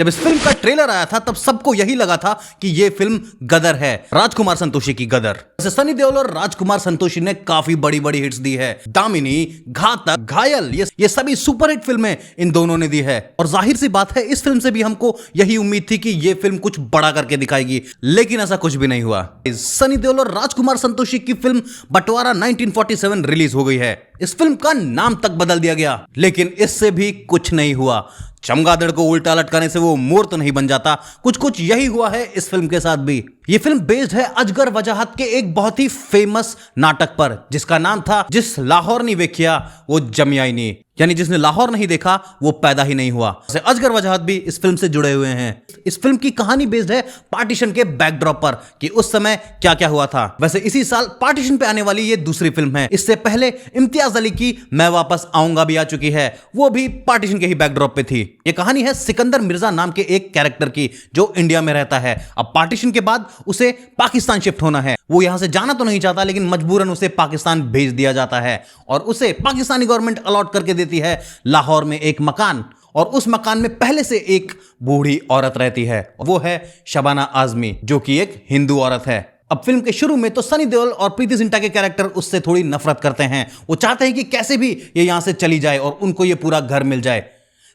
जब इस फिल्म का ट्रेलर आया था तब सबको यही लगा था कि ये फिल्म गदर है, राजकुमार संतोषी की गदर। वैसे सनी देओल और राजकुमार संतोषी ने काफी बड़ी बड़ी हिट्स दी है। दामिनी, घातक, घायल, ये सभी सुपरहिट फिल्में इन दोनों ने दी है। और जाहिर सी बात है इस फिल्म से भी हमको यही उम्मीद थी कि ये फिल्म कुछ बड़ा करके दिखाएगी, लेकिन ऐसा कुछ भी नहीं हुआ। सनी देओल और राजकुमार संतोषी की फिल्म बंटवारा 1947 रिलीज हो गई है। इस फिल्म का नाम तक बदल दिया गया, लेकिन इससे भी कुछ नहीं हुआ। चमगादड़ को उल्टा लटकाने से वो मोर तो नहीं बन जाता। कुछ यही हुआ है इस फिल्म के साथ भी। ये फिल्म बेस्ड है अजगर वजाहत के एक बहुत ही फेमस नाटक पर, जिसका नाम था जिस लाहौर नहीं वेखिया वो जमिया ही नहीं, यानी जिसने लाहौर नहीं देखा वो पैदा ही नहीं हुआ। अजगर वजाहत भी इस फिल्म से जुड़े हुए हैं। इस फिल्म की कहानी बेस्ड है पार्टीशन के बैकड्रॉप पर कि उस समय क्या क्या हुआ था। वैसे इसी साल पार्टीशन पे आने वाली ये दूसरी फिल्म है। इससे पहले इम्तियाज अली की मैं वापस आऊंगा भी आ चुकी है, वो भी पार्टीशन के ही बैकड्रॉप पे थी। ये कहानी है सिकंदर मिर्जा नाम के एक कैरेक्टर की जो इंडिया में रहता है। अब पार्टीशन के बाद उसे पाकिस्तान शिफ्ट होना है। वो यहां से जाना तो नहीं चाहता, लेकिन मजबूरन उसे पाकिस्तान भेज दिया जाता है और उसे पाकिस्तानी गवर्नमेंट अलॉट करके देती है लाहौर में एक मकान। और उस मकान में पहले से एक बूढ़ी औरत रहती है, वो है शबाना आजमी, जो कि एक हिंदू औरत है। अब फिल्म के शुरू में तो सनी देओल और प्रीति जिंटा के कैरेक्टर उससे थोड़ी नफरत करते हैं। वो चाहते हैं कि कैसे भी ये यहां से चली जाए और उनको ये पूरा घर मिल जाए,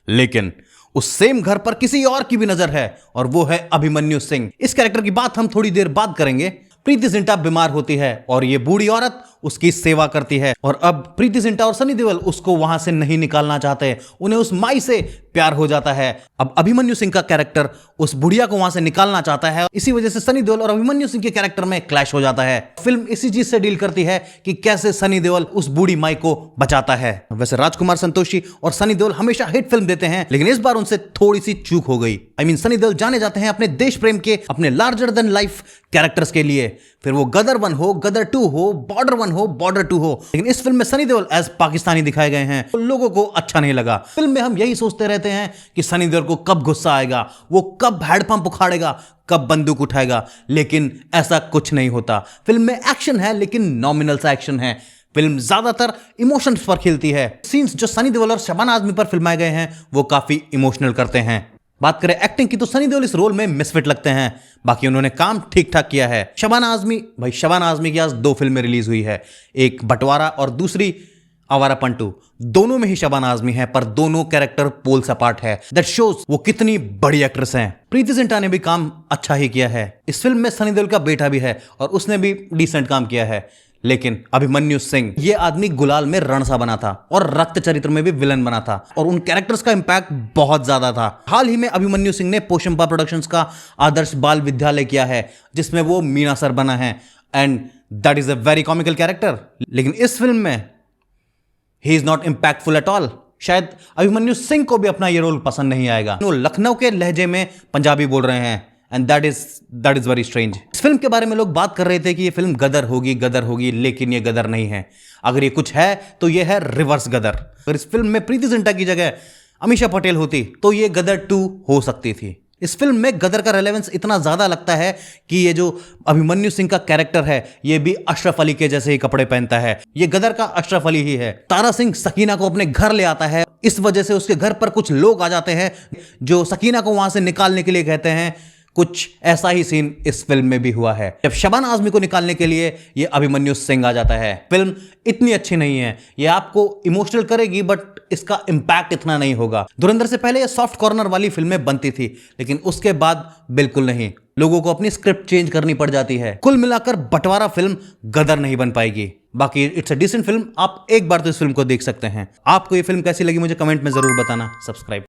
लेकिन उस सेम घर पर किसी और की भी नजर है और वो है अभिमन्यु सिंह। इस कैरेक्टर की बात हम थोड़ी देर बाद करेंगे। प्रीति जिंटा बीमार होती है और ये बूढ़ी औरत उसकी सेवा करती है। और अब प्रीति जिंटा और सनी देओल उसको वहां से नहीं निकालना चाहते, उन्हें उस माई से प्यार हो जाता है। अब अभिमन्यु सिंह का कैरेक्टर उस बुढ़िया को वहां से निकालना चाहता है। इसी वजह से सनी देओल और अभिमन्यु सिंह के कैरेक्टर में क्लैश हो जाता है। फिल्म इसी चीज से डील करती है कि कैसे सनी देओल उस बूढ़ी माई को बचाता है। वैसे राजकुमार संतोषी और सनी देओल हमेशा हिट फिल्म देते हैं, लेकिन इस बार उनसे थोड़ी सी चूक हो गई। सनी देओल जाने जाते हैं अपने देश प्रेम के, अपने लार्जर देन लाइफ कैरेक्टर्स के लिए, फिर वो गदर 1 हो, गदर 2 हो, बॉर्डर 1 हो, बॉर्डर 2 हो। लेकिन इस फिल्म में सनी देओल एज पाकिस्तानी दिखाए गए हैं तो लोगों को अच्छा नहीं लगा। फिल्म में हम यही सोचते रहते हैं कि सनी देओल को कब गुस्सा आएगा, वो कब हैंडपंप उखाड़ेगा, कब बंदूक उठाएगा, लेकिन ऐसा कुछ नहीं होता। फिल्म में एक्शन है, लेकिन नॉमिनल सा एक्शन है। फिल्म ज्यादातर इमोशंस पर खेलती है। सीन्स जो सनी देओल और शबाना आजमी पर फिल्माए गए हैं वो काफी इमोशनल करते हैं। बात करें एक्टिंग की तो सनी देओल इस रोल में मिसफिट लगते हैं, बाकी उन्होंने काम ठीक ठाक किया है। शबाना आजमी की आज 2 फिल्में रिलीज हुई है, एक बंटवारा और दूसरी आवारापन 2। दोनों में ही शबाना आजमी है, पर दोनों कैरेक्टर पोल्स अपार्ट है। दैट शोज वो कितनी बड़ी एक्ट्रेस हैं। प्रीति जिंटा ने भी काम अच्छा ही किया है। इस फिल्म में सनी देओल का बेटा भी है और उसने भी डिसेंट काम किया है। लेकिन अभिमन्यु सिंह, ये आदमी गुलाल में रण सा बना था और रक्त चरित्र में भी विलन बना था और उन कैरेक्टर्स का इंपैक्ट बहुत ज्यादा था। हाल ही में अभिमन्यु सिंह ने पोशंपा प्रोडक्शंस का आदर्श बाल विद्यालय किया है, जिसमें वो मीना सर बना है, and that is a very comical character. लेकिन इस फिल्म में he is not impactful at all. शायद अभिमन्यु सिंह को भी अपना ये रोल पसंद नहीं आएगा। वो लखनऊ के लहजे में पंजाबी बोल रहे हैं, and that is very strange. इस फिल्म के बारे में लोग बात कर रहे थे कि ये फिल्म गदर होगी, लेकिन ये गदर नहीं है। अगर ये कुछ है तो ये है रिवर्स गदर। अगर इस फिल्म में प्रीति जिंटा की जगह अमीषा पटेल होती तो ये गदर 2 हो सकती थी। इस फिल्म में गदर का रेलेवेंस इतना ज्यादा लगता है कि ये जो अभिमन्यु सिंह का कैरेक्टर है ये भी अशरफ अली के जैसे ही कपड़े पहनता है। ये गदर का अशरफ अली ही है। तारा सिंह सकीना को अपने घर ले आता है, इस वजह से उसके घर पर कुछ लोग आ जाते हैं जो सकीना को वहां से निकालने के लिए कहते हैं। कुछ ऐसा ही सीन इस फिल्म में भी हुआ है। जब शबाना आजमी को निकालने के लिए ये अभिमन्यु सिंह आ जाता है। फिल्म इतनी अच्छी नहीं है, ये आपको इमोशनल करेगी बट इसका इंपैक्ट इतना नहीं होगा। धुरंधर से पहले ये सॉफ्ट कॉर्नर वाली फिल्में बनती थी, लेकिन उसके बाद बिल्कुल नहीं। लोगों को अपनी स्क्रिप्ट चेंज करनी पड़ जाती है। कुल मिलाकर बंटवारा फिल्म गदर नहीं बन पाएगी। बाकी इट्स अ डिसेंट फिल्म, आप एक बार तो इस फिल्म को देख सकते हैं। आपको ये फिल्म कैसी लगी मुझे कमेंट में जरूर बताना। सब्सक्राइब